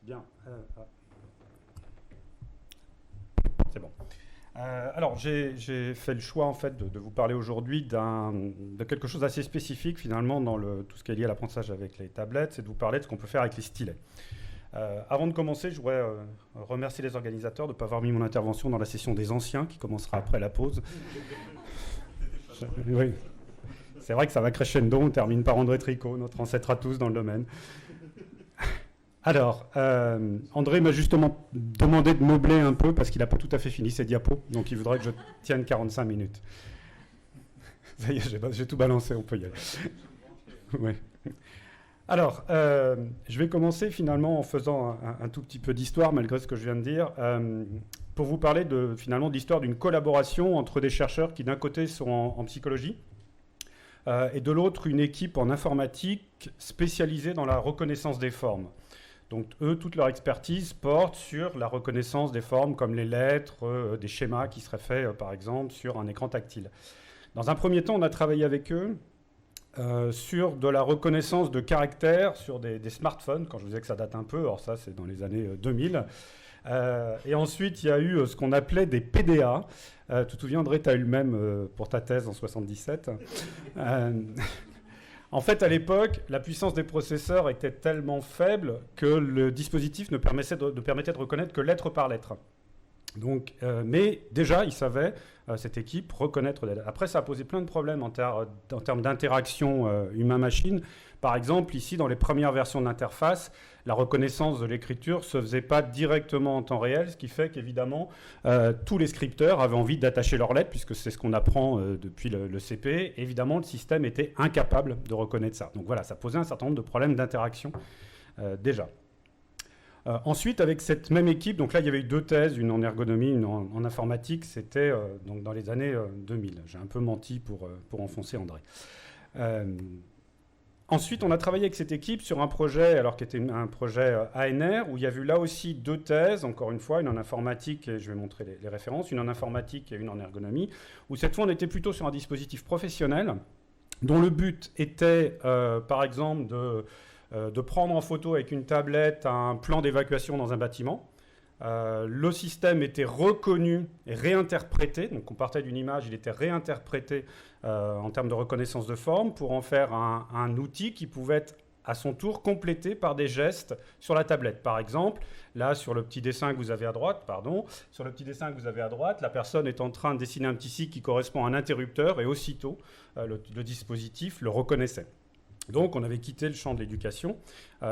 Bien. C'est bon. Alors, j'ai fait le choix en fait de vous parler aujourd'hui de quelque chose d'assez spécifique finalement dans tout ce qui est lié à l'apprentissage avec les tablettes, c'est de vous parler de ce qu'on peut faire avec les stylets. Avant de commencer, je voudrais remercier les organisateurs de ne pas avoir mis mon intervention dans la session des anciens qui commencera après la pause. Oui. C'est vrai que ça va crescendo, on termine par André Tricot, notre ancêtre à tous dans le domaine. Alors, André m'a justement demandé de meubler un peu parce qu'il n'a pas tout à fait fini ses diapos, donc il voudrait que je tienne 45 minutes. Ça y est, j'ai tout balancé, on peut y aller. Ouais. Alors, je vais commencer finalement en faisant un tout petit peu d'histoire, malgré ce que je viens de dire, pour vous parler finalement de l'histoire d'une collaboration entre des chercheurs qui d'un côté sont en psychologie, et de l'autre une équipe en informatique spécialisée dans la reconnaissance des formes. Donc eux, toute leur expertise porte sur la reconnaissance des formes comme les lettres, des schémas qui seraient faits par exemple sur un écran tactile. Dans un premier temps, on a travaillé avec eux sur de la reconnaissance de caractères sur des smartphones, quand je vous disais que ça date un peu, alors ça c'est dans les années 2000. Et ensuite, il y a eu ce qu'on appelait des PDA. Tu te souviens, André, tu as eu le même pour ta thèse en 77. En fait, à l'époque, la puissance des processeurs était tellement faible que le dispositif ne permettait de reconnaître que lettre par lettre. Donc, mais déjà, ils savaient, cette équipe, reconnaître des lettres. Après, ça a posé plein de problèmes en termes d'interaction humain-machine. Par exemple, ici, dans les premières versions de l'interface, la reconnaissance de l'écriture ne se faisait pas directement en temps réel, ce qui fait qu'évidemment, tous les scripteurs avaient envie d'attacher leurs lettres, puisque c'est ce qu'on apprend depuis le CP. Évidemment, le système était incapable de reconnaître ça. Donc voilà, ça posait un certain nombre de problèmes d'interaction déjà. Ensuite, avec cette même équipe, donc là, il y avait eu deux thèses, une en ergonomie, une en informatique, c'était donc dans les années 2000. J'ai un peu menti pour enfoncer André. Ensuite, on a travaillé avec cette équipe sur un projet, alors qui était un projet ANR, où il y a eu là aussi deux thèses, encore une fois, une en informatique, et je vais montrer les références, une en informatique et une en ergonomie, où cette fois, on était plutôt sur un dispositif professionnel, dont le but était, par exemple, de prendre en photo avec une tablette un plan d'évacuation dans un bâtiment. Le système était reconnu et réinterprété, donc on partait d'une image, il était réinterprété en termes de reconnaissance de forme pour en faire un outil qui pouvait être à son tour complété par des gestes sur la tablette. Par exemple, là sur le petit dessin que vous avez à droite, la personne est en train de dessiner un petit sigle qui correspond à un interrupteur et aussitôt le dispositif le reconnaissait. Donc on avait quitté le champ de l'éducation,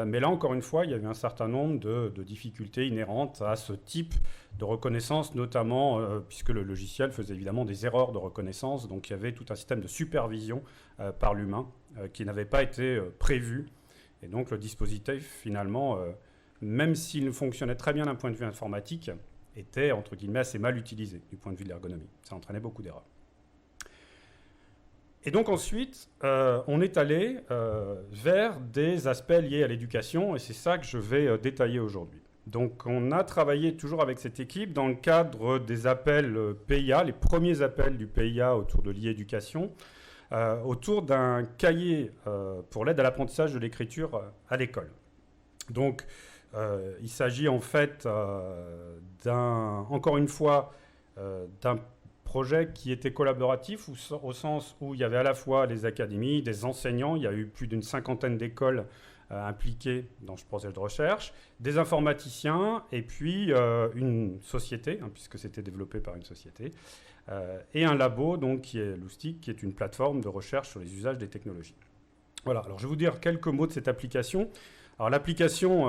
mais là encore une fois, il y avait un certain nombre de difficultés inhérentes à ce type de reconnaissance, notamment puisque le logiciel faisait évidemment des erreurs de reconnaissance, donc il y avait tout un système de supervision par l'humain qui n'avait pas été prévu. Et donc le dispositif, finalement, même s'il fonctionnait très bien d'un point de vue informatique, était, entre guillemets, assez mal utilisé du point de vue de l'ergonomie. Ça entraînait beaucoup d'erreurs. Et donc ensuite, on est allé vers des aspects liés à l'éducation, et c'est ça que je vais détailler aujourd'hui. Donc on a travaillé toujours avec cette équipe dans le cadre des appels PIA, les premiers appels du PIA autour de l'e-éducation, autour d'un cahier pour l'aide à l'apprentissage de l'écriture à l'école. Donc il s'agit en fait encore une fois, d'un projet qui était collaboratif au sens où il y avait à la fois les académies, des enseignants, il y a eu plus d'une cinquantaine d'écoles impliquées dans ce projet de recherche, des informaticiens et puis une société, puisque c'était développé par une société, et un labo donc, qui est Loustic, qui est une plateforme de recherche sur les usages des technologies. Voilà, alors je vais vous dire quelques mots de cette application. Alors l'application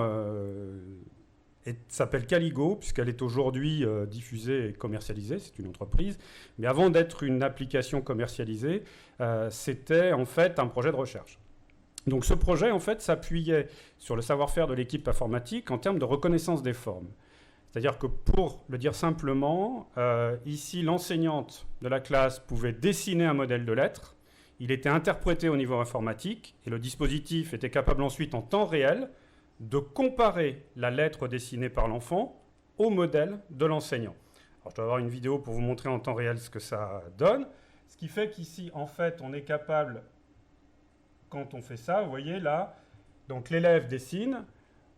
s'appelle Caligo, puisqu'elle est aujourd'hui diffusée et commercialisée, c'est une entreprise. Mais avant d'être une application commercialisée, c'était en fait un projet de recherche. Donc ce projet, en fait, s'appuyait sur le savoir-faire de l'équipe informatique en termes de reconnaissance des formes. C'est-à-dire que pour le dire simplement, ici, l'enseignante de la classe pouvait dessiner un modèle de lettre, il était interprété au niveau informatique, et le dispositif était capable ensuite, en temps réel, de comparer la lettre dessinée par l'enfant au modèle de l'enseignant. Alors, je dois avoir une vidéo pour vous montrer en temps réel ce que ça donne. Ce qui fait qu'ici, en fait, on est capable, quand on fait ça, vous voyez là, donc l'élève dessine,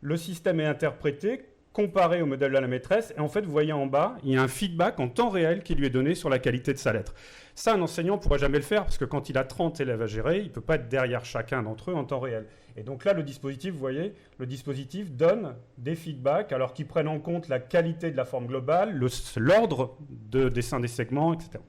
le système est interprété, comparé au modèle de la maîtresse, et en fait, vous voyez en bas, il y a un feedback en temps réel qui lui est donné sur la qualité de sa lettre. Ça, un enseignant ne pourra jamais le faire, parce que quand il a 30 élèves à gérer, il ne peut pas être derrière chacun d'entre eux en temps réel. Et donc là, le dispositif, vous voyez, le dispositif donne des feedbacks, alors qu'ils prennent en compte la qualité de la forme globale, l'ordre de dessin des segments, etc.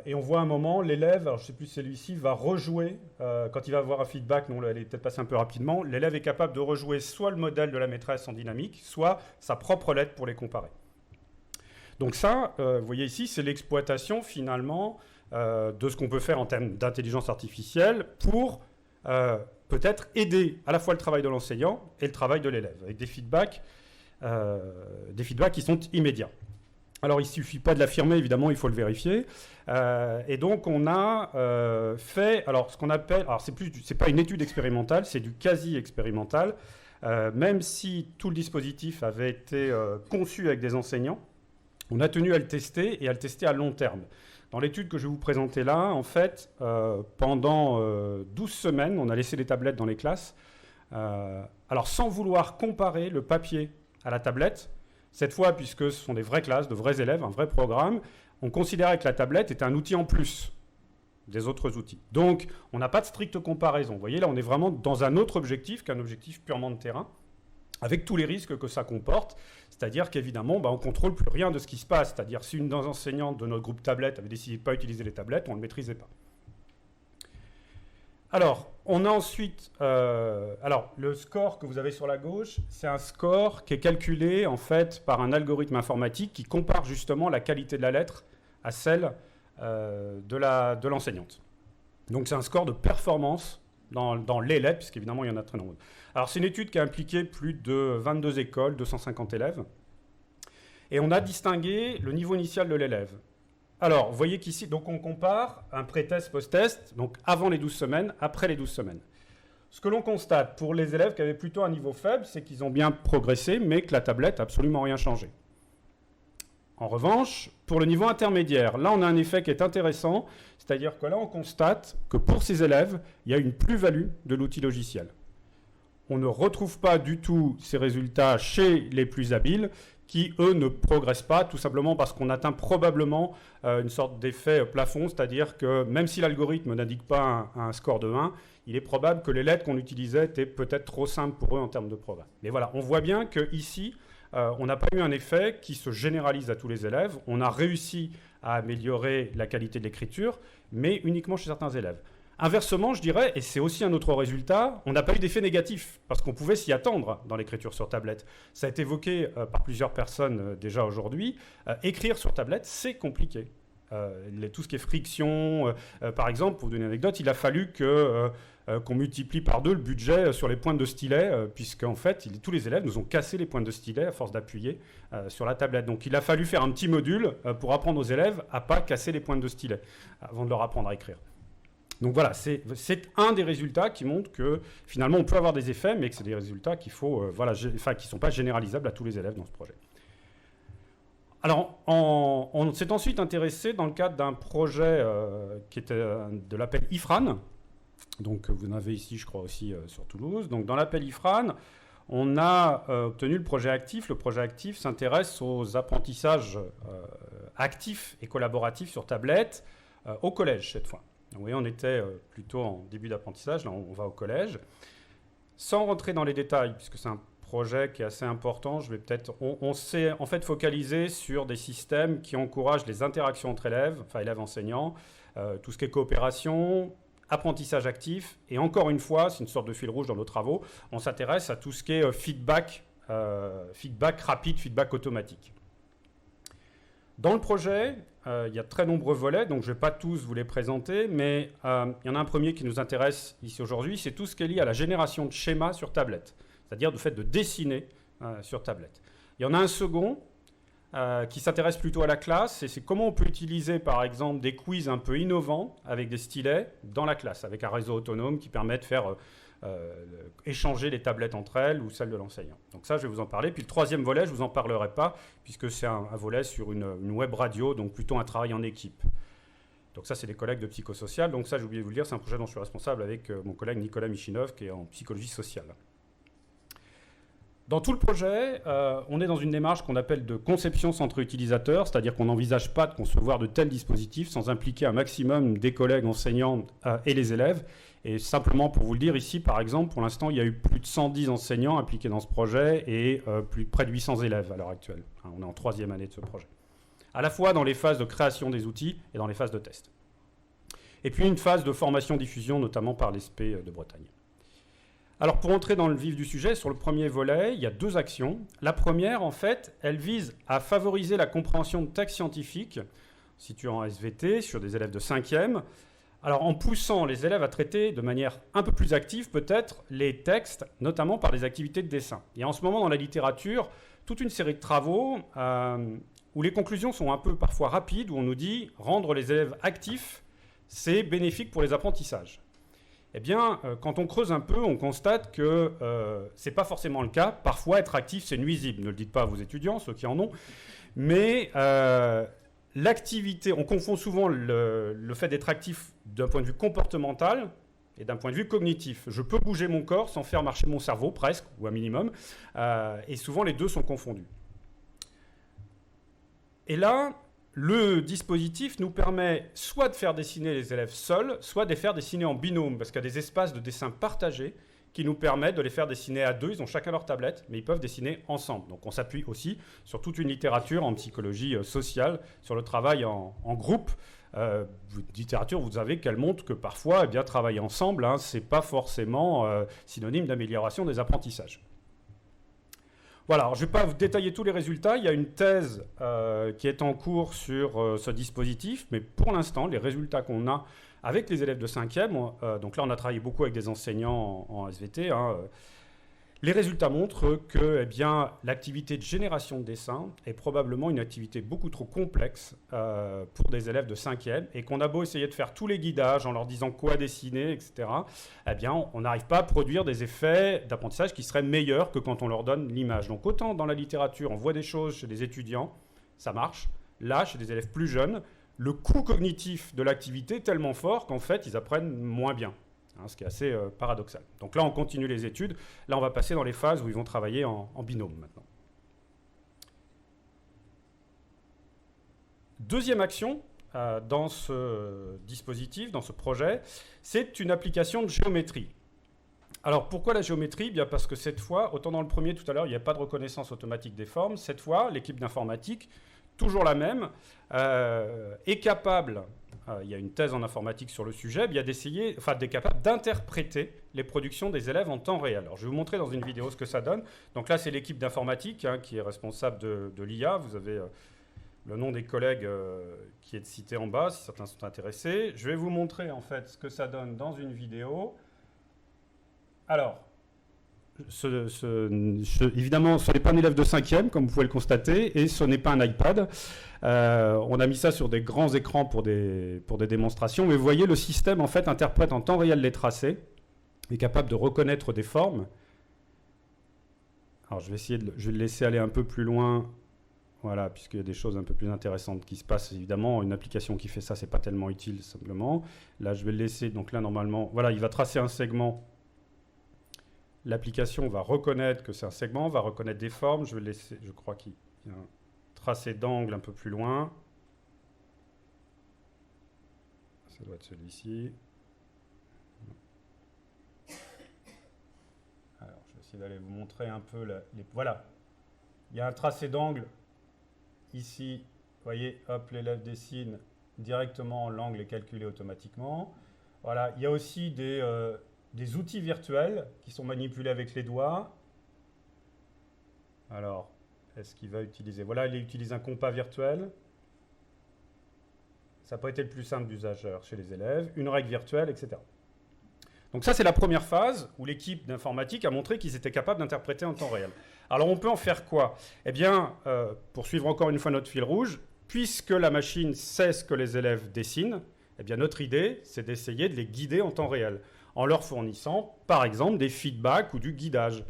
Et on voit un moment, l'élève, alors je ne sais plus si celui-ci, va rejouer, quand il va avoir un feedback, non, elle est peut-être passée un peu rapidement, l'élève est capable de rejouer soit le modèle de la maîtresse en dynamique, soit sa propre lettre pour les comparer. Donc ça, vous voyez ici, c'est l'exploitation finalement de ce qu'on peut faire en termes d'intelligence artificielle pour peut-être aider à la fois le travail de l'enseignant et le travail de l'élève, avec des feedbacks qui sont immédiats. Alors, il ne suffit pas de l'affirmer, évidemment, il faut le vérifier. Et donc, on a fait, alors, ce qu'on appelle, alors, c'est pas une étude expérimentale, c'est du quasi-expérimental, même si tout le dispositif avait été conçu avec des enseignants, on a tenu à le tester et à le tester à long terme. Dans l'étude que je vais vous présenter là, en fait, pendant 12 semaines, on a laissé les tablettes dans les classes. Alors, sans vouloir comparer le papier à la tablette, cette fois, puisque ce sont des vraies classes, de vrais élèves, un vrai programme, on considérait que la tablette était un outil en plus des autres outils. Donc, on n'a pas de stricte comparaison. Vous voyez, là, on est vraiment dans un autre objectif qu'un objectif purement de terrain, avec tous les risques que ça comporte. C'est-à-dire qu'évidemment, on ne contrôle plus rien de ce qui se passe. C'est-à-dire, si une enseignante de notre groupe tablette avait décidé de ne pas utiliser les tablettes, on ne le maîtrisait pas. Alors, on a ensuite... alors, le score que vous avez sur la gauche, c'est un score qui est calculé, en fait, par un algorithme informatique qui compare justement la qualité de la lettre à celle de l'enseignante. Donc, c'est un score de performance dans les lettres, puisqu'évidemment, il y en a très nombreux. Alors, c'est une étude qui a impliqué plus de 22 écoles, 250 élèves. Et on a distingué le niveau initial de l'élève. Alors, vous voyez qu'ici, donc on compare un pré-test, post-test, donc avant les 12 semaines, après les 12 semaines. Ce que l'on constate pour les élèves qui avaient plutôt un niveau faible, c'est qu'ils ont bien progressé, mais que la tablette n'a absolument rien changé. En revanche, pour le niveau intermédiaire, là on a un effet qui est intéressant, c'est-à-dire que là on constate que pour ces élèves, il y a une plus-value de l'outil logiciel. On ne retrouve pas du tout ces résultats chez les plus habiles, qui, eux, ne progressent pas, tout simplement parce qu'on atteint probablement une sorte d'effet plafond, c'est-à-dire que même si l'algorithme n'indique pas un score de 1, il est probable que les lettres qu'on utilisait étaient peut-être trop simples pour eux en termes de programme. Mais voilà, on voit bien qu'ici, on n'a pas eu un effet qui se généralise à tous les élèves. On a réussi à améliorer la qualité de l'écriture, mais uniquement chez certains élèves. Inversement, je dirais, et c'est aussi un autre résultat, on n'a pas eu d'effet négatif, parce qu'on pouvait s'y attendre dans l'écriture sur tablette. Ça a été évoqué par plusieurs personnes déjà aujourd'hui. Écrire sur tablette, c'est compliqué. Tout ce qui est friction, par exemple, pour vous donner une anecdote, il a fallu qu'on multiplie par 2 le budget sur les pointes de stylet, puisqu'en fait, tous les élèves nous ont cassé les pointes de stylet à force d'appuyer sur la tablette. Donc il a fallu faire un petit module pour apprendre aux élèves à ne pas casser les pointes de stylet, avant de leur apprendre à écrire. Donc voilà, c'est un des résultats qui montre que finalement on peut avoir des effets, mais que c'est des résultats qui ne sont pas généralisables à tous les élèves dans ce projet. Alors, on s'est ensuite intéressé dans le cadre d'un projet qui était de l'appel IFRAN. Donc vous en avez ici, je crois, aussi sur Toulouse. Donc dans l'appel IFRAN, on a obtenu le projet actif. Le projet actif s'intéresse aux apprentissages actifs et collaboratifs sur tablette au collège cette fois. Donc, vous voyez, on était plutôt en début d'apprentissage, là on va au collège. Sans rentrer dans les détails, puisque c'est un projet qui est assez important, on s'est en fait focalisé sur des systèmes qui encouragent les interactions entre élèves, enfin élèves-enseignants, tout ce qui est coopération, apprentissage actif, et encore une fois, c'est une sorte de fil rouge dans nos travaux, on s'intéresse à tout ce qui est feedback rapide, feedback automatique. Dans le projet, il y a de très nombreux volets, donc je ne vais pas tous vous les présenter, mais il y en a un premier qui nous intéresse ici aujourd'hui, c'est tout ce qui est lié à la génération de schémas sur tablette, c'est-à-dire le fait de dessiner sur tablette. Il y en a un second qui s'intéresse plutôt à la classe, et c'est comment on peut utiliser par exemple des quiz un peu innovants avec des stylets dans la classe, avec un réseau autonome qui permet de faire échanger les tablettes entre elles ou celles de l'enseignant. Donc ça, je vais vous en parler. Puis le troisième volet, je ne vous en parlerai pas, puisque c'est un volet sur une web radio, donc plutôt un travail en équipe. Donc ça, c'est des collègues de psychosocial. Donc ça, j'ai oublié de vous le dire, c'est un projet dont je suis responsable avec mon collègue Nicolas Michinov, qui est en psychologie sociale. Dans tout le projet, on est dans une démarche qu'on appelle de conception centre utilisateur, c'est-à-dire qu'on n'envisage pas de concevoir de tels dispositifs sans impliquer un maximum des collègues enseignants et les élèves. Et simplement pour vous le dire, ici, par exemple, pour l'instant, il y a eu plus de 110 enseignants impliqués dans ce projet et près de 800 élèves à l'heure actuelle. On est en 3e année de ce projet. À la fois dans les phases de création des outils et dans les phases de test. Et puis une phase de formation-diffusion, notamment par l'ESP de Bretagne. Alors pour entrer dans le vif du sujet, sur le premier volet, il y a 2 actions. La première, en fait, elle vise à favoriser la compréhension de textes scientifiques, situés en SVT, sur des élèves de 5e. Alors en poussant les élèves à traiter de manière un peu plus active, peut-être, les textes, notamment par des activités de dessin. Il y a en ce moment dans la littérature toute une série de travaux où les conclusions sont un peu parfois rapides, où on nous dit rendre les élèves actifs, c'est bénéfique pour les apprentissages. Eh bien, quand on creuse un peu, on constate que ce n'est pas forcément le cas. Parfois, être actif, c'est nuisible. Ne le dites pas à vos étudiants, ceux qui en ont. Mais l'activité, on confond souvent le fait d'être actif d'un point de vue comportemental et d'un point de vue cognitif. Je peux bouger mon corps sans faire marcher mon cerveau, presque, ou un minimum. Et souvent, les deux sont confondus. Et là, le dispositif nous permet soit de faire dessiner les élèves seuls, soit de les faire dessiner en binôme, parce qu'il y a des espaces de dessin partagés qui nous permettent de les faire dessiner à 2. Ils ont chacun leur tablette, mais ils peuvent dessiner ensemble. Donc on s'appuie aussi sur toute une littérature en psychologie sociale, sur le travail en groupe. Littérature, vous savez qu'elle montre que parfois, eh bien, travailler ensemble, ce n'est pas forcément synonyme d'amélioration des apprentissages. Voilà, alors je ne vais pas vous détailler tous les résultats. Il y a une thèse qui est en cours sur ce dispositif, mais pour l'instant, les résultats qu'on a avec les élèves de 5e, donc là on a travaillé beaucoup avec des enseignants en SVT, les résultats montrent que l'activité de génération de dessin est probablement une activité beaucoup trop complexe pour des élèves de 5e et qu'on a beau essayer de faire tous les guidages en leur disant quoi dessiner, etc., on n'arrive pas à produire des effets d'apprentissage qui seraient meilleurs que quand on leur donne l'image. Donc autant dans la littérature, on voit des choses chez des étudiants, ça marche. Là, chez des élèves plus jeunes, le coût cognitif de l'activité est tellement fort qu'en fait, ils apprennent moins bien. Ce qui est assez paradoxal. Donc là, on continue les études. Là, on va passer dans les phases où ils vont travailler en binôme maintenant. Deuxième action dans ce dispositif, dans ce projet, c'est une application de géométrie. Alors, pourquoi la géométrie ? Bien parce que cette fois, autant dans le premier tout à l'heure, il n'y a pas de reconnaissance automatique des formes. Cette fois, l'équipe d'informatique, toujours la même, est capable... il y a une thèse en informatique sur le sujet, d'être capable d'interpréter les productions des élèves en temps réel. Alors, je vais vous montrer dans une vidéo ce que ça donne. Donc là, c'est l'équipe d'informatique qui est responsable de l'IA. Vous avez le nom des collègues qui est cité en bas, si certains sont intéressés. Je vais vous montrer en fait ce que ça donne dans une vidéo. Alors, évidemment, ce n'est pas un élève de 5e, comme vous pouvez le constater, et ce n'est pas un iPad. On a mis ça sur des grands écrans pour des démonstrations, mais vous voyez, le système, en fait, interprète en temps réel les tracés, est capable de reconnaître des formes. Alors, je vais le laisser aller un peu plus loin, voilà, puisqu'il y a des choses un peu plus intéressantes qui se passent. Évidemment, une application qui fait ça, c'est pas tellement utile, simplement. Là, je vais le laisser, donc là, normalement, voilà, il va tracer un segment. L'application va reconnaître que c'est un segment, va reconnaître des formes. Je vais laisser, je crois qu'il y a un tracé d'angle un peu plus loin. Ça doit être celui-ci. Alors, je vais essayer d'aller vous montrer un peu voilà. Il y a un tracé d'angle ici. Vous voyez, hop, l'élève dessine directement, l'angle est calculé automatiquement. Voilà, il y a aussi des outils virtuels qui sont manipulés avec les doigts. Alors, est-ce qu'il va utiliser... Voilà, il utilise un compas virtuel. Ça n'a pas été le plus simple d'usage chez les élèves. Une règle virtuelle, etc. Donc ça, c'est la première phase où l'équipe d'informatique a montré qu'ils étaient capables d'interpréter en temps réel. Alors, on peut en faire quoi ? Eh bien, pour suivre encore une fois notre fil rouge, puisque la machine sait ce que les élèves dessinent, eh bien, notre idée, c'est d'essayer de les guider en temps réel, en leur fournissant, par exemple, des feedbacks ou du guidage.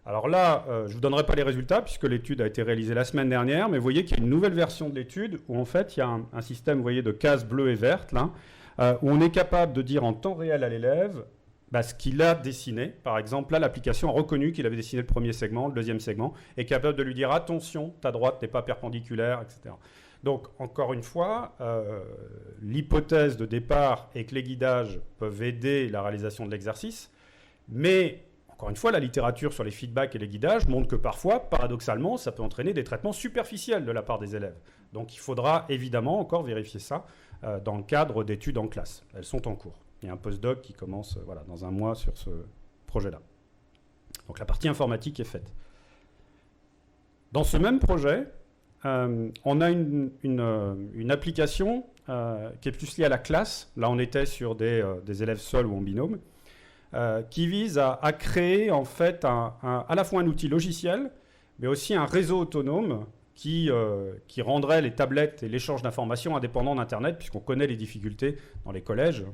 Alors là, je ne vous donnerai pas les résultats, puisque l'étude a été réalisée la semaine dernière, mais vous voyez qu'il y a une nouvelle version de l'étude, où en fait, il y a un système, vous voyez, de cases bleues et vertes, là, où on est capable de dire en temps réel à l'élève, ce qu'il a dessiné. Par exemple, là, l'application a reconnu qu'il avait dessiné le premier segment, le deuxième segment, et est capable de lui dire « Attention, ta droite n'est pas perpendiculaire, etc. » Donc, encore une fois, l'hypothèse de départ est que les guidages peuvent aider la réalisation de l'exercice, mais, encore une fois, la littérature sur les feedbacks et les guidages montre que parfois, paradoxalement, ça peut entraîner des traitements superficiels de la part des élèves. Donc, il faudra évidemment encore vérifier ça dans le cadre d'études en classe. Elles sont en cours. Il y a un postdoc qui commence dans un mois sur ce projet-là. Donc, la partie informatique est faite. Dans ce même projet, on a une application qui est plus liée à la classe. Là, on était sur des élèves seuls ou en binôme, qui vise à créer en fait à la fois un outil logiciel, mais aussi un réseau autonome qui rendrait les tablettes et l'échange d'informations indépendants d'Internet, puisqu'on connaît les difficultés dans les collèges,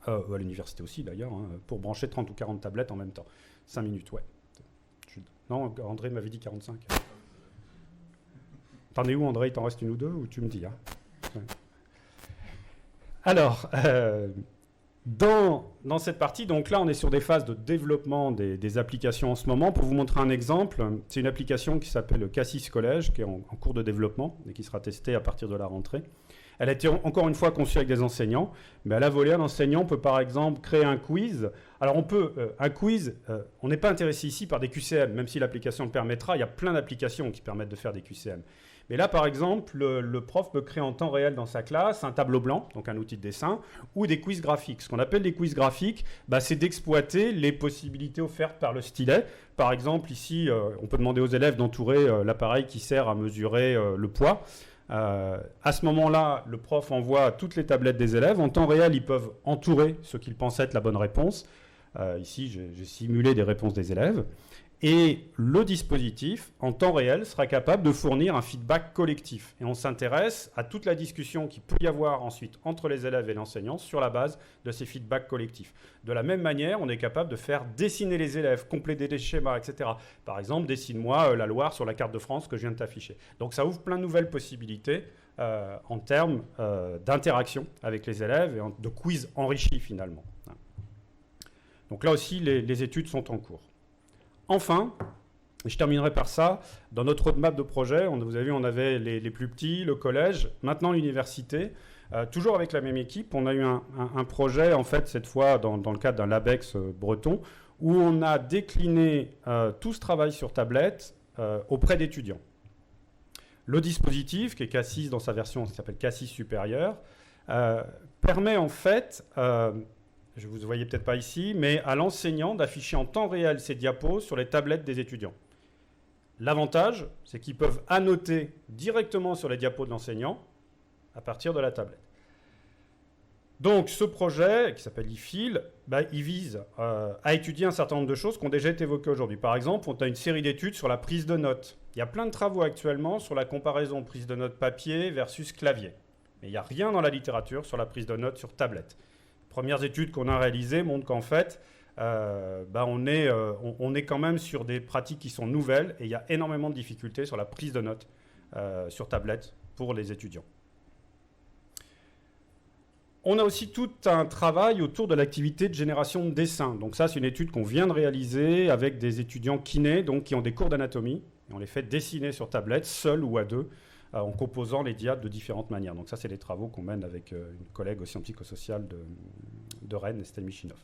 à l'université aussi d'ailleurs, pour brancher 30 ou 40 tablettes en même temps. 5 minutes, ouais. Non, André m'avait dit 45. T'en es où, André? Il t'en reste une ou deux, ou tu me dis ouais. Alors, dans cette partie, donc là, on est sur des phases de développement des applications en ce moment. Pour vous montrer un exemple, c'est une application qui s'appelle Cassis Collège, qui est en cours de développement et qui sera testée à partir de la rentrée. Elle a été encore une fois conçue avec des enseignants, mais à la volée, un enseignant peut par exemple créer un quiz. Alors on peut, un quiz, on n'est pas intéressé ici par des QCM, même si l'application le permettra, il y a plein d'applications qui permettent de faire des QCM. Mais là, par exemple, le prof peut créer en temps réel dans sa classe un tableau blanc, donc un outil de dessin, ou des quiz graphiques. Ce qu'on appelle des quiz graphiques, c'est d'exploiter les possibilités offertes par le stylet. Par exemple, ici, on peut demander aux élèves d'entourer l'appareil qui sert à mesurer le poids. À ce moment-là, le prof envoie toutes les tablettes des élèves. En temps réel, ils peuvent entourer ce qu'ils pensent être la bonne réponse. Ici, j'ai simulé des réponses des élèves. Et le dispositif, en temps réel, sera capable de fournir un feedback collectif. Et on s'intéresse à toute la discussion qu'il peut y avoir ensuite entre les élèves et l'enseignant sur la base de ces feedbacks collectifs. De la même manière, on est capable de faire dessiner les élèves, compléter des schémas, etc. Par exemple, dessine-moi la Loire sur la carte de France que je viens de t'afficher. Donc ça ouvre plein de nouvelles possibilités en termes d'interaction avec les élèves et de quiz enrichis finalement. Donc là aussi, les études sont en cours. Enfin, je terminerai par ça, dans notre roadmap de projet, vous avez vu, on avait les plus petits, le collège, maintenant l'université. Toujours avec la même équipe, on a eu un projet, en fait, cette fois dans le cadre d'un LabEx breton, où on a décliné tout ce travail sur tablette auprès d'étudiants. Le dispositif, qui est Cassis dans sa version qui s'appelle Cassis supérieur, permet en fait... je ne vous voyez peut-être pas ici, mais à l'enseignant d'afficher en temps réel ses diapos sur les tablettes des étudiants. L'avantage, c'est qu'ils peuvent annoter directement sur les diapos de l'enseignant à partir de la tablette. Donc ce projet, qui s'appelle IFIL, il vise à étudier un certain nombre de choses qui ont déjà été évoquées aujourd'hui. Par exemple, on a une série d'études sur la prise de notes. Il y a plein de travaux actuellement sur la comparaison prise de notes papier versus clavier. Mais il n'y a rien dans la littérature sur la prise de notes sur tablette. Premières études qu'on a réalisées montrent qu'en fait, on est quand même sur des pratiques qui sont nouvelles et il y a énormément de difficultés sur la prise de notes sur tablette pour les étudiants. On a aussi tout un travail autour de l'activité de génération de dessin. Donc ça, c'est une étude qu'on vient de réaliser avec des étudiants kinés, donc qui ont des cours d'anatomie. Et on les fait dessiner sur tablette, seuls ou à deux, en composant les diapos de différentes manières. Donc ça, c'est des travaux qu'on mène avec une collègue aussi en psychosocial de Rennes, Estelle Michinov.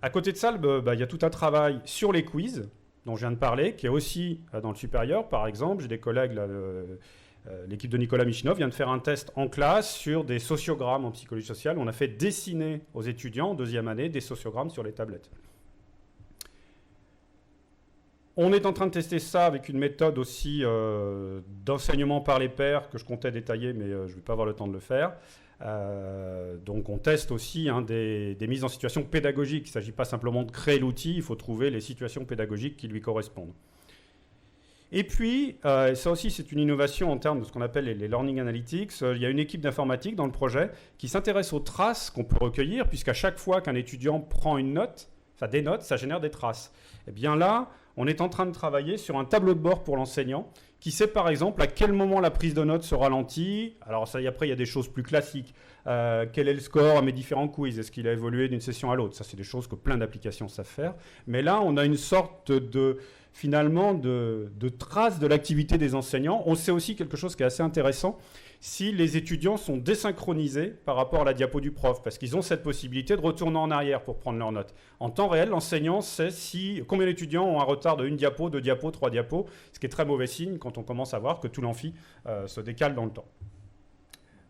À côté de ça, il y a tout un travail sur les quiz, dont je viens de parler, qui est aussi dans le supérieur. Par exemple, j'ai des collègues, l'équipe de Nicolas Michinov vient de faire un test en classe sur des sociogrammes en psychologie sociale. On a fait dessiner aux étudiants en deuxième année des sociogrammes sur les tablettes. On est en train de tester ça avec une méthode aussi d'enseignement par les pairs que je comptais détailler, mais je ne vais pas avoir le temps de le faire. Donc on teste aussi des mises en situation pédagogique. Il ne s'agit pas simplement de créer l'outil, il faut trouver les situations pédagogiques qui lui correspondent. Et puis, ça aussi c'est une innovation en termes de ce qu'on appelle les learning analytics. Il y a une équipe d'informatique dans le projet qui s'intéresse aux traces qu'on peut recueillir, puisqu'à chaque fois qu'un étudiant prend une note, enfin des notes, ça génère des traces. Et bien là, on est en train de travailler sur un tableau de bord pour l'enseignant qui sait par exemple à quel moment la prise de notes se ralentit. Alors ça, après, il y a des choses plus classiques. Quel est le score à mes différents quiz? Est-ce qu'il a évolué d'une session à l'autre? Ça, c'est des choses que plein d'applications savent faire. Mais là, on a une sorte de trace de l'activité des enseignants. On sait aussi quelque chose qui est assez intéressant, si les étudiants sont désynchronisés par rapport à la diapo du prof, parce qu'ils ont cette possibilité de retourner en arrière pour prendre leurs notes. En temps réel, l'enseignant sait combien d'étudiants ont un retard de 1 diapo, 2 diapos, 3 diapos, ce qui est très mauvais signe quand on commence à voir que tout l'amphi se décale dans le temps.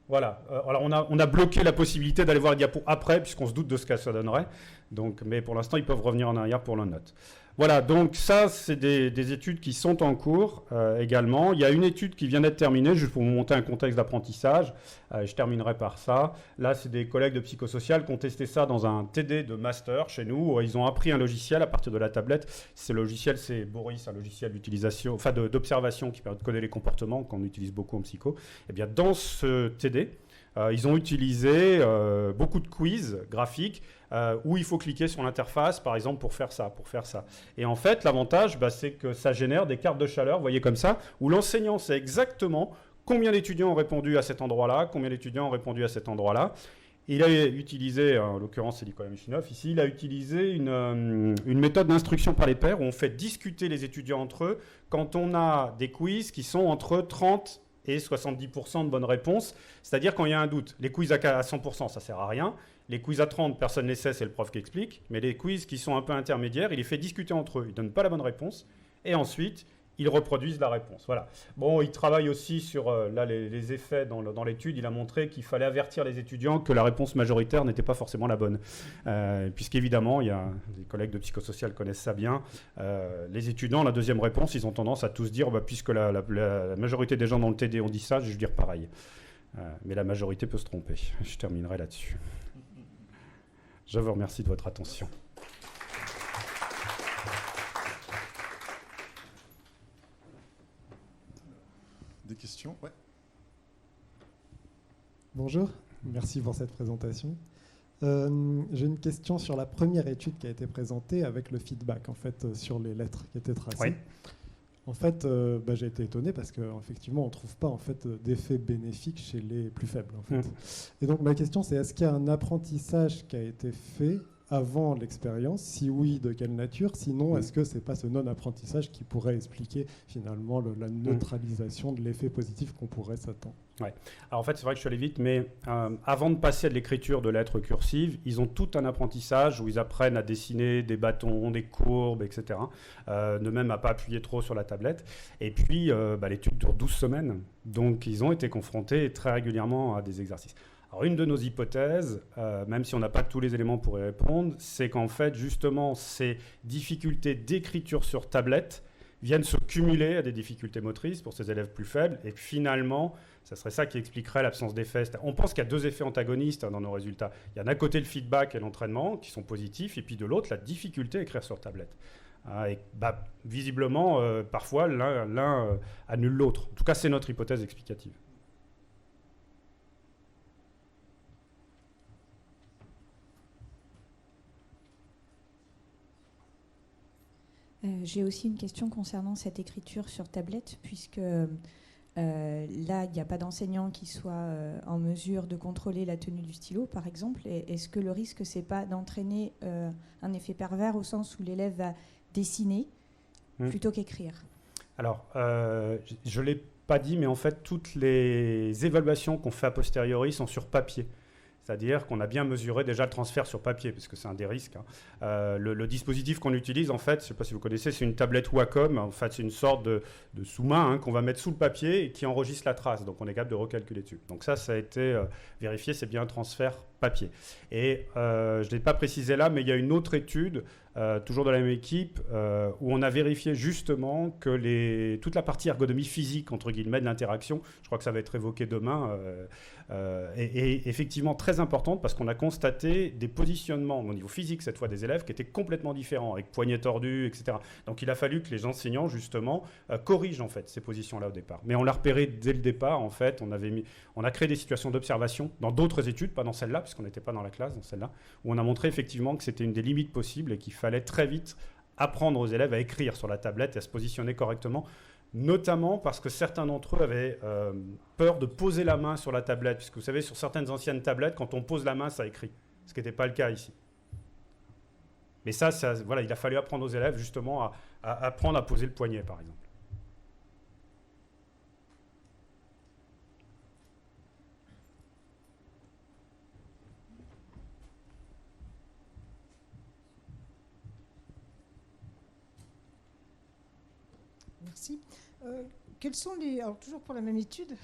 Voilà. Alors on a bloqué la possibilité d'aller voir les diapos après, puisqu'on se doute de ce que ça donnerait. Donc, mais pour l'instant, ils peuvent revenir en arrière pour leurs notes. Voilà, donc ça, c'est des études qui sont en cours également. Il y a une étude qui vient d'être terminée, juste pour vous monter un contexte d'apprentissage. Je terminerai par ça. Là, c'est des collègues de psychosocial qui ont testé ça dans un TD de master chez nous. Ils ont appris un logiciel à partir de la tablette. Ce logiciel, c'est Boris, un logiciel d'utilisation, enfin d'observation qui permet de coder les comportements qu'on utilise beaucoup en psycho. Et bien, dans ce TD, ils ont utilisé beaucoup de quiz graphiques où il faut cliquer sur l'interface, par exemple, pour faire ça. Et en fait, l'avantage, c'est que ça génère des cartes de chaleur, vous voyez comme ça, où l'enseignant sait exactement combien d'étudiants ont répondu à cet endroit-là, combien d'étudiants ont répondu à cet endroit-là. Il a utilisé, en l'occurrence c'est Nicolas Michinov ici, il a utilisé une méthode d'instruction par les pairs où on fait discuter les étudiants entre eux quand on a des quiz qui sont entre 30 et 70% de bonnes réponses, c'est-à-dire quand il y a un doute. Les quiz à 100%, ça ne sert à rien. Les quiz à 30, personne ne les sait, c'est le prof qui explique. Mais les quiz qui sont un peu intermédiaires, il les fait discuter entre eux. Ils ne donnent pas la bonne réponse. Et ensuite, ils reproduisent la réponse. Voilà. Bon, il travaille aussi sur là, les effets dans l'étude. Il a montré qu'il fallait avertir les étudiants que la réponse majoritaire n'était pas forcément la bonne. Puisqu'évidemment, il y a des collègues de psychosocial connaissent ça bien. Les étudiants, la deuxième réponse, ils ont tendance à tous dire puisque la majorité des gens dans le TD ont dit ça, je vais dire pareil. Mais la majorité peut se tromper. Je terminerai là-dessus. Je vous remercie de votre attention. Des questions? Ouais. Bonjour, merci pour cette présentation. J'ai une question sur la première étude qui a été présentée avec le feedback en fait, sur les lettres qui étaient tracées. Oui. En fait, j'ai été étonné parce qu'effectivement, on ne trouve pas en fait, d'effet bénéfique chez les plus faibles. En fait. Et donc, ma question, c'est est-ce qu'il y a un apprentissage qui a été fait avant l'expérience? Si oui, de quelle nature? Sinon, est-ce que ce n'est pas ce non-apprentissage qui pourrait expliquer finalement la neutralisation de l'effet positif qu'on pourrait s'attendre? Ouais. Alors en fait, c'est vrai que je suis allé vite, mais avant de passer à de l'écriture de lettres cursives, ils ont tout un apprentissage où ils apprennent à dessiner des bâtons, des courbes, etc. De même à ne pas appuyer trop sur la tablette. Et puis, l'étude dure 12 semaines. Donc, ils ont été confrontés très régulièrement à des exercices. Alors, une de nos hypothèses, même si on n'a pas tous les éléments pour y répondre, c'est qu'en fait, justement, ces difficultés d'écriture sur tablette viennent se cumuler à des difficultés motrices pour ces élèves plus faibles. Et finalement, ça serait ça qui expliquerait l'absence d'effet. On pense qu'il y a deux effets antagonistes dans nos résultats. Il y a d'un côté le feedback et l'entraînement qui sont positifs, et puis de l'autre, la difficulté à écrire sur tablette. Et, visiblement, parfois, l'un annule l'autre. En tout cas, c'est notre hypothèse explicative. J'ai aussi une question concernant cette écriture sur tablette, puisque là, il n'y a pas d'enseignant qui soit en mesure de contrôler la tenue du stylo, par exemple. Et est-ce que le risque, c'est pas d'entraîner un effet pervers au sens où l'élève va dessiner plutôt qu'écrire? Alors, je ne l'ai pas dit, mais en fait, toutes les évaluations qu'on fait a posteriori sont sur papier. C'est-à-dire qu'on a bien mesuré déjà le transfert sur papier, parce que c'est un des risques. Le dispositif qu'on utilise, en fait, je ne sais pas si vous connaissez, c'est une tablette Wacom. En fait, c'est une sorte de sous-main qu'on va mettre sous le papier et qui enregistre la trace. Donc, on est capable de recalculer dessus. Donc ça a été vérifié, c'est bien un transfert papier. Et je ne l'ai pas précisé là, mais il y a une autre étude, toujours de la même équipe, où on a vérifié justement que toute la partie ergonomie physique, entre guillemets, de l'interaction, je crois que ça va être évoqué demain, est effectivement très importante parce qu'on a constaté des positionnements au niveau physique, cette fois des élèves, qui étaient complètement différents, avec poignets tordus, etc. Donc il a fallu que les enseignants, justement, corrigent en fait ces positions-là au départ. Mais on l'a repéré dès le départ, en fait. On a créé des situations d'observation dans d'autres études, pas dans celle-là, puisqu'on n'était pas dans la classe, dans celle-là, où on a montré effectivement que c'était une des limites possibles et qu'il fallait très vite apprendre aux élèves à écrire sur la tablette et à se positionner correctement, notamment parce que certains d'entre eux avaient peur de poser la main sur la tablette, puisque vous savez, sur certaines anciennes tablettes, quand on pose la main, ça écrit, ce qui n'était pas le cas ici. Mais ça, voilà, il a fallu apprendre aux élèves justement à apprendre à poser le poignet, par exemple. Merci. Quels sont alors toujours pour la même étude,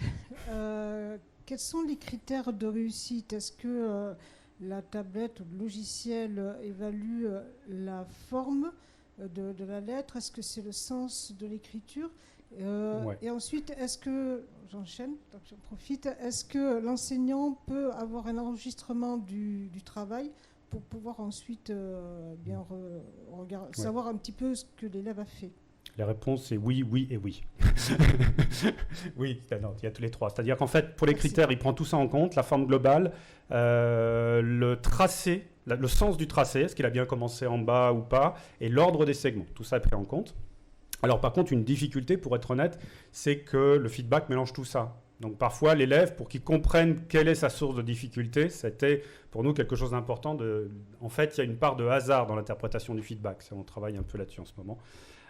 quels sont les critères de réussite? Est-ce que la tablette ou le logiciel évalue la forme de la lettre? Est-ce que c'est le sens de l'écriture? Ouais. Et ensuite, est-ce que, j'enchaîne, donc j'en profite, est-ce que l'enseignant peut avoir un enregistrement du travail pour pouvoir ensuite bien savoir un petit peu ce que l'élève a fait? La réponse c'est oui, oui et oui. Oui, non, il y a tous les trois. C'est-à-dire qu'en fait, pour les critères, il prend tout ça en compte, la forme globale, le tracé, le sens du tracé, est-ce qu'il a bien commencé en bas ou pas, et l'ordre des segments. Tout ça est pris en compte. Alors par contre, une difficulté, pour être honnête, c'est que le feedback mélange tout ça. Donc parfois, l'élève, pour qu'il comprenne quelle est sa source de difficulté, c'était pour nous quelque chose d'important. En fait, il y a une part de hasard dans l'interprétation du feedback. On travaille un peu là-dessus en ce moment.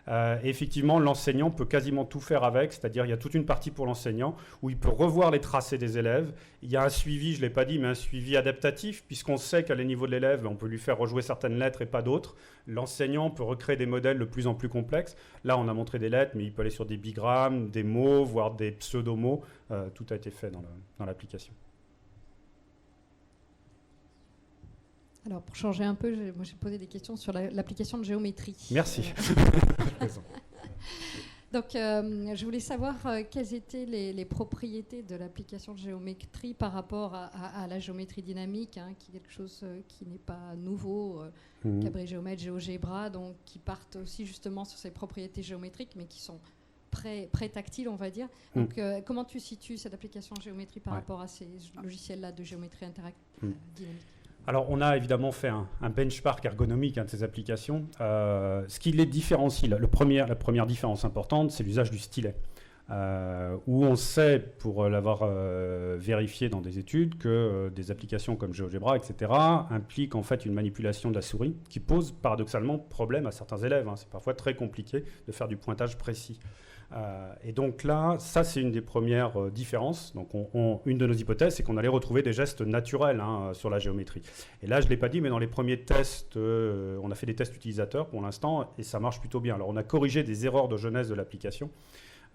Et effectivement, l'enseignant peut quasiment tout faire avec, c'est-à-dire il y a toute une partie pour l'enseignant où il peut revoir les tracés des élèves. Il y a un suivi, je ne l'ai pas dit, mais un suivi adaptatif, puisqu'on sait qu'à les niveaux de l'élève, on peut lui faire rejouer certaines lettres et pas d'autres. L'enseignant peut recréer des modèles de plus en plus complexes. Là, on a montré des lettres, mais il peut aller sur des bigrammes, des mots, voire des pseudomots. Tout a été fait dans l'application. Alors, pour changer un peu, moi j'ai posé des questions sur l'application de géométrie. Merci. Donc, je voulais savoir quelles étaient les propriétés de l'application de géométrie par rapport à la géométrie dynamique, qui est quelque chose qui n'est pas nouveau, CabriGéomètre, GeoGebra, donc qui partent aussi justement sur ces propriétés géométriques, mais qui sont pré-tactiles, on va dire. Donc, comment tu situes cette application de géométrie par rapport à ces logiciels-là de géométrie dynamique? Alors, on a évidemment fait un benchmark ergonomique de ces applications. Ce qui les différencie, la première différence importante, c'est l'usage du stylet. Où on sait, pour l'avoir vérifié dans des études, que des applications comme GeoGebra, etc., impliquent en fait une manipulation de la souris qui pose paradoxalement problème à certains élèves. C'est parfois très compliqué de faire du pointage précis. Et donc là, ça c'est une des premières différences. Donc une de nos hypothèses, c'est qu'on allait retrouver des gestes naturels sur la géométrie. Et là, je ne l'ai pas dit, mais dans les premiers tests, on a fait des tests utilisateurs pour l'instant, et ça marche plutôt bien. Alors on a corrigé des erreurs de jeunesse de l'application,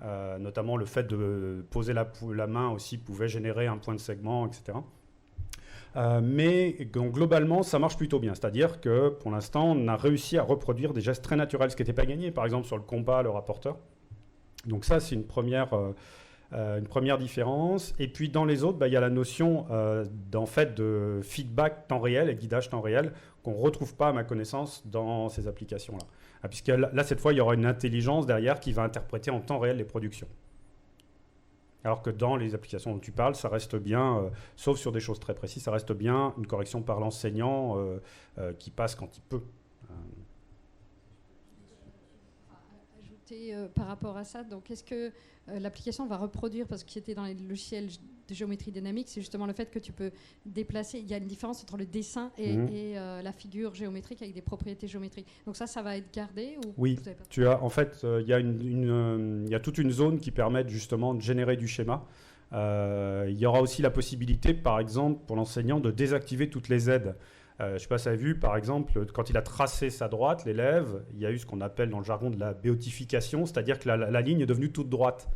notamment le fait de poser la main aussi pouvait générer un point de segment, etc. Mais donc, globalement, ça marche plutôt bien. C'est-à-dire que pour l'instant, on a réussi à reproduire des gestes très naturels, ce qui n'était pas gagné, par exemple sur le compas, le rapporteur. Donc ça, c'est une première différence. Et puis dans les autres, il y a la notion de feedback temps réel et guidage temps réel qu'on ne retrouve pas, à ma connaissance, dans ces applications-là. Puisque là, cette fois, il y aura une intelligence derrière qui va interpréter en temps réel les productions. Alors que dans les applications dont tu parles, ça reste bien, sauf sur des choses très précises, ça reste bien une correction par l'enseignant qui passe quand il peut. Par rapport à ça, donc est-ce que l'application va reproduire, parce que c'était dans les logiciels de géométrie dynamique, c'est justement le fait que tu peux déplacer, il y a une différence entre le dessin et la figure géométrique avec des propriétés géométriques. Donc ça va être gardé ou Oui, tu as, en fait, il y a toute une zone qui permet justement de générer du schéma. Il y aura aussi la possibilité, par exemple, pour l'enseignant de désactiver toutes les aides. Je ne sais pas si tu as vu, par exemple, quand il a tracé sa droite, l'élève, il y a eu ce qu'on appelle dans le jargon de la béotification, c'est-à-dire que la ligne est devenue toute droite.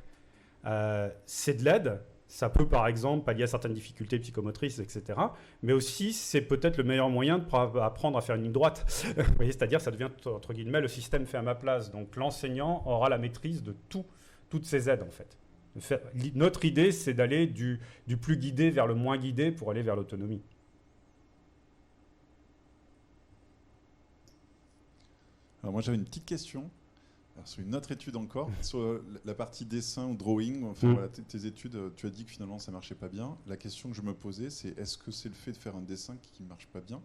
C'est de l'aide, ça peut par exemple pallier à certaines difficultés psychomotrices, etc. Mais aussi, c'est peut-être le meilleur moyen d'apprendre à faire une ligne droite. Vous voyez, c'est-à-dire ça devient, entre guillemets, le système fait à ma place. Donc l'enseignant aura la maîtrise de toutes ces aides, en fait. Notre idée, c'est d'aller du plus guidé vers le moins guidé pour aller vers l'autonomie. Alors moi j'avais une petite question, sur une autre étude encore, sur la partie dessin ou drawing. Enfin, voilà, tes études, tu as dit que finalement ça marchait pas bien. La question que je me posais, c'est est-ce que c'est le fait de faire un dessin qui marche pas bien,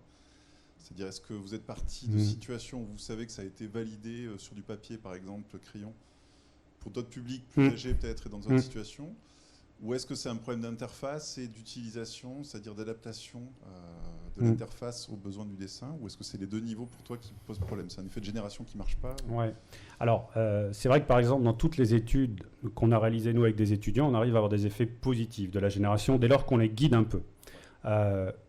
C'est-à-dire, est-ce que vous êtes parti de situations où vous savez que ça a été validé sur du papier, par exemple, crayon, pour d'autres publics plus âgés peut-être et dans d'autres situations? Ou est-ce que c'est un problème d'interface et d'utilisation, c'est-à-dire d'adaptation de l'interface aux besoins du dessin? Ou est-ce que c'est les deux niveaux pour toi qui posent problème? C'est un effet de génération qui ne marche pas? Ouais. Alors, c'est vrai que par exemple, dans toutes les études qu'on a réalisées, nous, avec des étudiants, on arrive à avoir des effets positifs de la génération dès lors qu'on les guide un peu.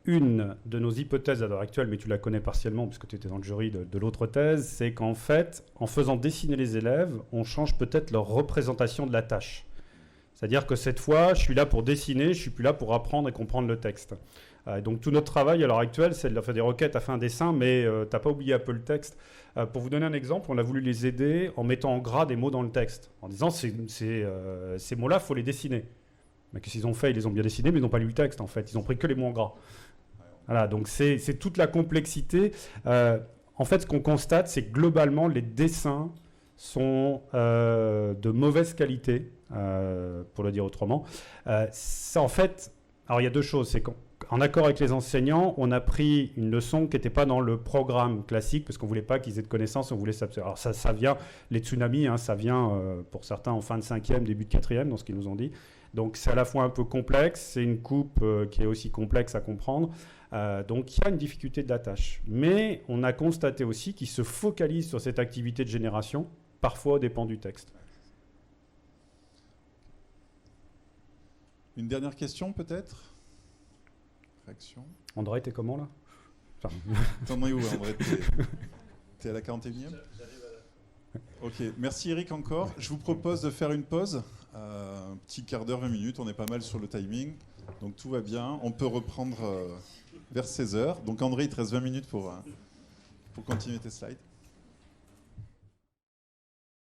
Une de nos hypothèses à l'heure actuelle, mais tu la connais partiellement puisque tu étais dans le jury de l'autre thèse, c'est qu'en fait, en faisant dessiner les élèves, on change peut-être leur représentation de la tâche. C'est-à-dire que cette fois, je suis là pour dessiner, je ne suis plus là pour apprendre et comprendre le texte. Donc tout notre travail à l'heure actuelle, c'est de leur faire des requêtes, à faire un dessin, mais tu n'as pas oublié un peu le texte. Pour vous donner un exemple, on a voulu les aider en mettant en gras des mots dans le texte, en disant ces mots-là, il faut les dessiner. Mais qu'est-ce qu'ils ont fait? Ils les ont bien dessinés, mais ils n'ont pas lu le texte, en fait. Ils ont pris que les mots en gras. Voilà, donc c'est toute la complexité. En fait, ce qu'on constate, c'est que globalement, les dessins sont de mauvaise qualité, pour le dire autrement. En fait, alors il y a deux choses. C'est qu'en accord avec les enseignants, on a pris une leçon qui n'était pas dans le programme classique, parce qu'on ne voulait pas qu'ils aient de connaissances, on voulait s'absorber. Alors ça vient, les tsunamis, ça vient pour certains en fin de 5e, début de 4e, dans ce qu'ils nous ont dit. Donc c'est à la fois un peu complexe, c'est une coupe qui est aussi complexe à comprendre. Donc il y a une difficulté de la tâche. Mais on a constaté aussi qu'ils se focalisent sur cette activité de génération, parfois aux dépens du texte. Une dernière question peut-être? Réaction? André, t'es comment là? T'en es où, André? T'es à la 41e? Ok, merci Eric encore. Je vous propose de faire une pause, un petit quart d'heure, 20 minutes, on est pas mal sur le timing, donc tout va bien. On peut reprendre vers 16h. Donc André, il te reste 20 minutes pour continuer tes slides.